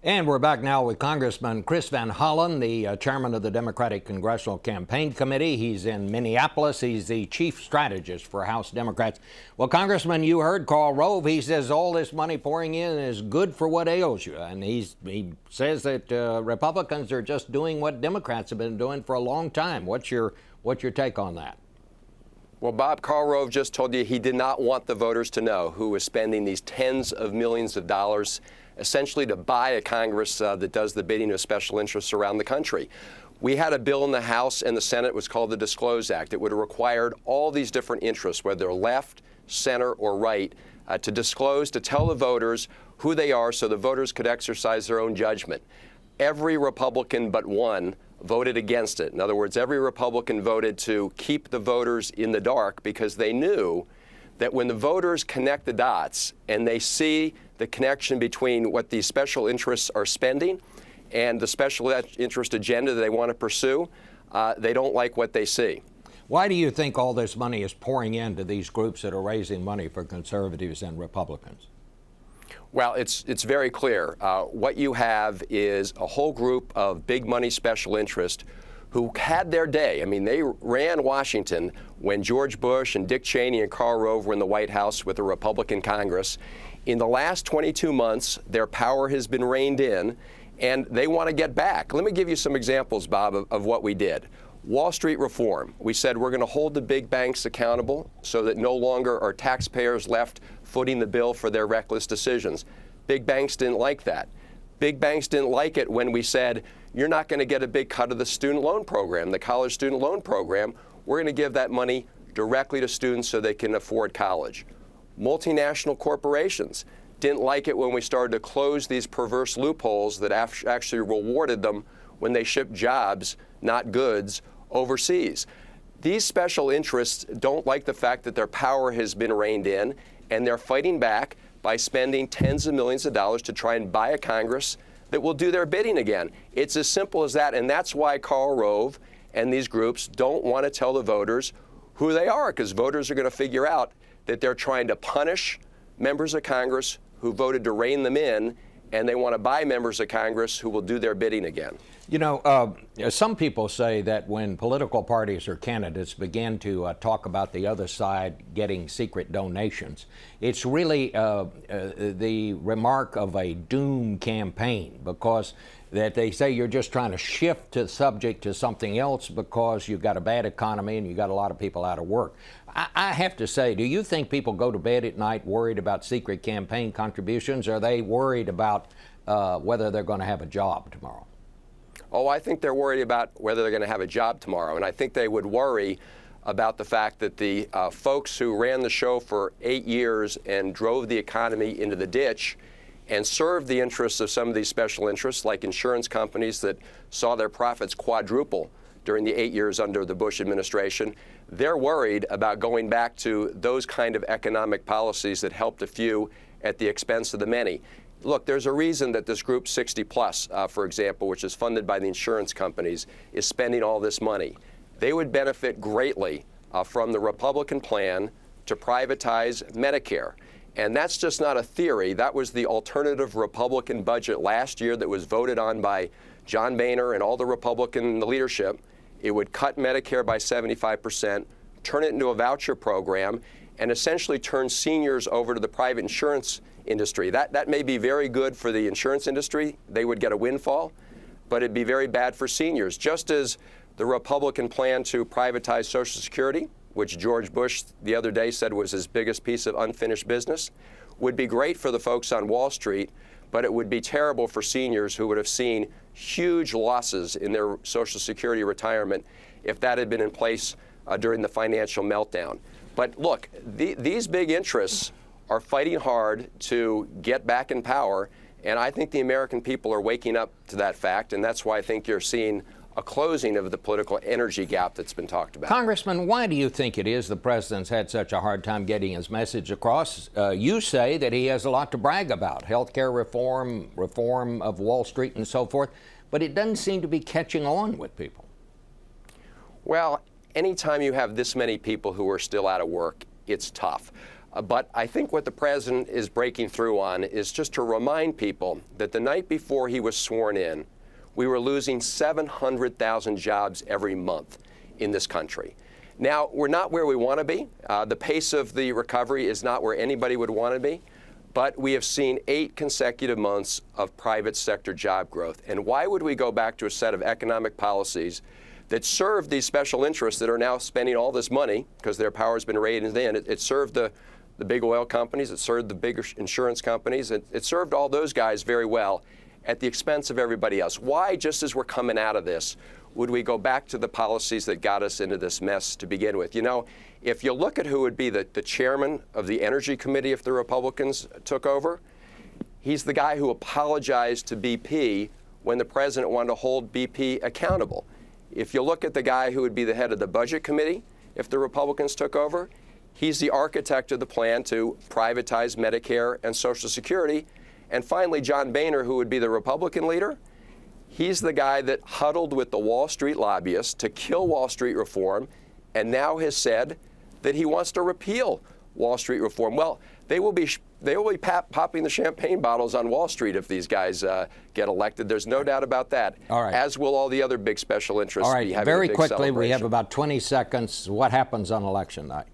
And we're back now with Congressman Chris Van Hollen, the chairman of the Democratic Congressional Campaign Committee. He's in Minneapolis. He's the chief strategist for House Democrats. Well, Congressman, you heard Karl Rove. He says all this money pouring in is good for what ails you. And he says that Republicans are just doing what Democrats have been doing for a long time. What's your take on that? Well, Bob, Karl Rove just told you he did not want the voters to know who was spending these tens of millions of dollars essentially to buy a Congress that does the bidding of special interests around the country. We had a bill in the House and the Senate. It was called the Disclose Act. It would have required all these different interests, whether they're left, center, or right, to disclose, to tell the voters who they are so the voters could exercise their own judgment. Every Republican but one voted against it. In other words, every Republican voted to keep the voters in the dark because they knew that when the voters connect the dots and they see the connection between what these special interests are spending and the special interest agenda that they want to pursue, they don't like what they see. Why do you think all this money is pouring into these groups that are raising money for conservatives and Republicans? Well, it's very clear. What you have is a whole group of big money special interest who had their day. I mean, they ran Washington when George Bush and Dick Cheney and Karl Rove were in the White House with a Republican Congress. In the last 22 months, their power has been reined in, and they want to get back. Let me give you some examples, Bob, of what we did. Wall Street reform. We said we're going to hold the big banks accountable so that no longer are taxpayers left footing the bill for their reckless decisions. Big banks didn't like that. Big banks didn't like it when we said, you're not going to get a big cut of the student loan program, the college student loan program. We're going to give that money directly to students so they can afford college. Multinational corporations didn't like it when we started to close these perverse loopholes that actually rewarded them when they shipped jobs, not goods, overseas. These special interests don't like the fact that their power has been reined in, and they're fighting back by spending tens of millions of dollars to try and buy a Congress that will do their bidding again. It's as simple as that, and that's why Karl Rove and these groups don't want to tell the voters who they are, because voters are going to figure out that they're trying to punish members of Congress who voted to rein them in, and they want to buy members of Congress who will do their bidding again. You know, some people say that when political parties or candidates begin to talk about the other side getting secret donations, it's really the remark of a doom campaign, because that they say you're just trying to shift the subject to something else because you've got a bad economy and you've got a lot of people out of work. I have to say, do you think people go to bed at night worried about secret campaign contributions? Or are they worried about whether they're going to have a job tomorrow? Oh, I think they're worried about whether they're going to have a job tomorrow. And I think they would worry about the fact that the folks who ran the show for 8 years and drove the economy into the ditch and served the interests of some of these special interests, like insurance companies that saw their profits quadruple during the 8 years under the Bush administration, they're worried about going back to those kind of economic policies that helped a few at the expense of the many. Look, there's a reason that this group 60 Plus, for example, which is funded by the insurance companies, is spending all this money. They would benefit greatly from the Republican plan to privatize Medicare. And that's just not a theory. That was the alternative Republican budget last year that was voted on by John Boehner and all the Republican leadership. It would cut Medicare by 75%, turn it into a voucher program, and essentially turn seniors over to the private insurance industry. That may be very good for the insurance industry. They would get a windfall, but it'd be very bad for seniors. Just as the Republican plan to privatize Social Security, which George Bush the other day said was his biggest piece of unfinished business, would be great for the folks on Wall Street, but it would be terrible for seniors who would have seen huge losses in their Social Security retirement if that had been in place during the financial meltdown. But look, these big interests are fighting hard to get back in power, and I think the American people are waking up to that fact, and that's why I think you're seeing a closing of the political energy gap that's been talked about. Congressman, why do you think it is the president's had such a hard time getting his message across? You say that he has a lot to brag about, health care reform, reform of Wall Street and so forth, but it doesn't seem to be catching on with people. Well, anytime you have this many people who are still out of work, it's tough. But I think what the president is breaking through on is just to remind people that the night before he was sworn in, we were losing 700,000 jobs every month in this country. Now, we're not where we want to be. The pace of the recovery is not where anybody would want to be. But we have seen 8 consecutive months of private sector job growth. And why would we go back to a set of economic policies that served these special interests that are now spending all this money because their power has been raided in? It served the big oil companies. It served the big insurance companies. It served all those guys very well at the expense of everybody else. Why, just as we're coming out of this, would we go back to the policies that got us into this mess to begin with? You know, if you look at who would be the chairman of the Energy Committee if the Republicans took over, he's the guy who apologized to BP when the president wanted to hold BP accountable. If you look at the guy who would be the head of the Budget Committee if the Republicans took over, he's the architect of the plan to privatize Medicare and Social Security. And finally, John Boehner, who would be the Republican leader, he's the guy that huddled with the Wall Street lobbyists to kill Wall Street reform and now has said that he wants to repeal Wall Street reform. Well, they will be popping the champagne bottles on Wall Street if these guys get elected. There's no doubt about that. All right. As will all the other big special interests. All right. Be having Very a big quickly, we have celebration. about 20 seconds. What happens on election night?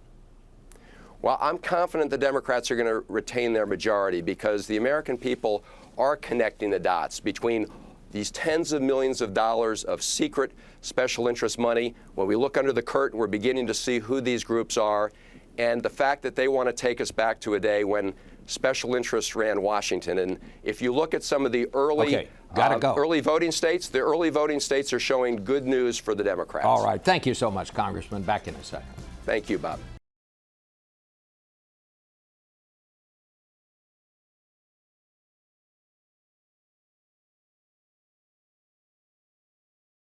Well, I'm confident the Democrats are going to retain their majority because the American people are connecting the dots between these tens of millions of dollars of secret special interest money. When we look under the curtain, we're beginning to see who these groups are, and the fact that they want to take us back to a day when special interests ran Washington. And if you look at some of the early early voting states, the early voting states are showing good news for the Democrats. All right. Thank you so much, Congressman. Back in a second. Thank you, Bob.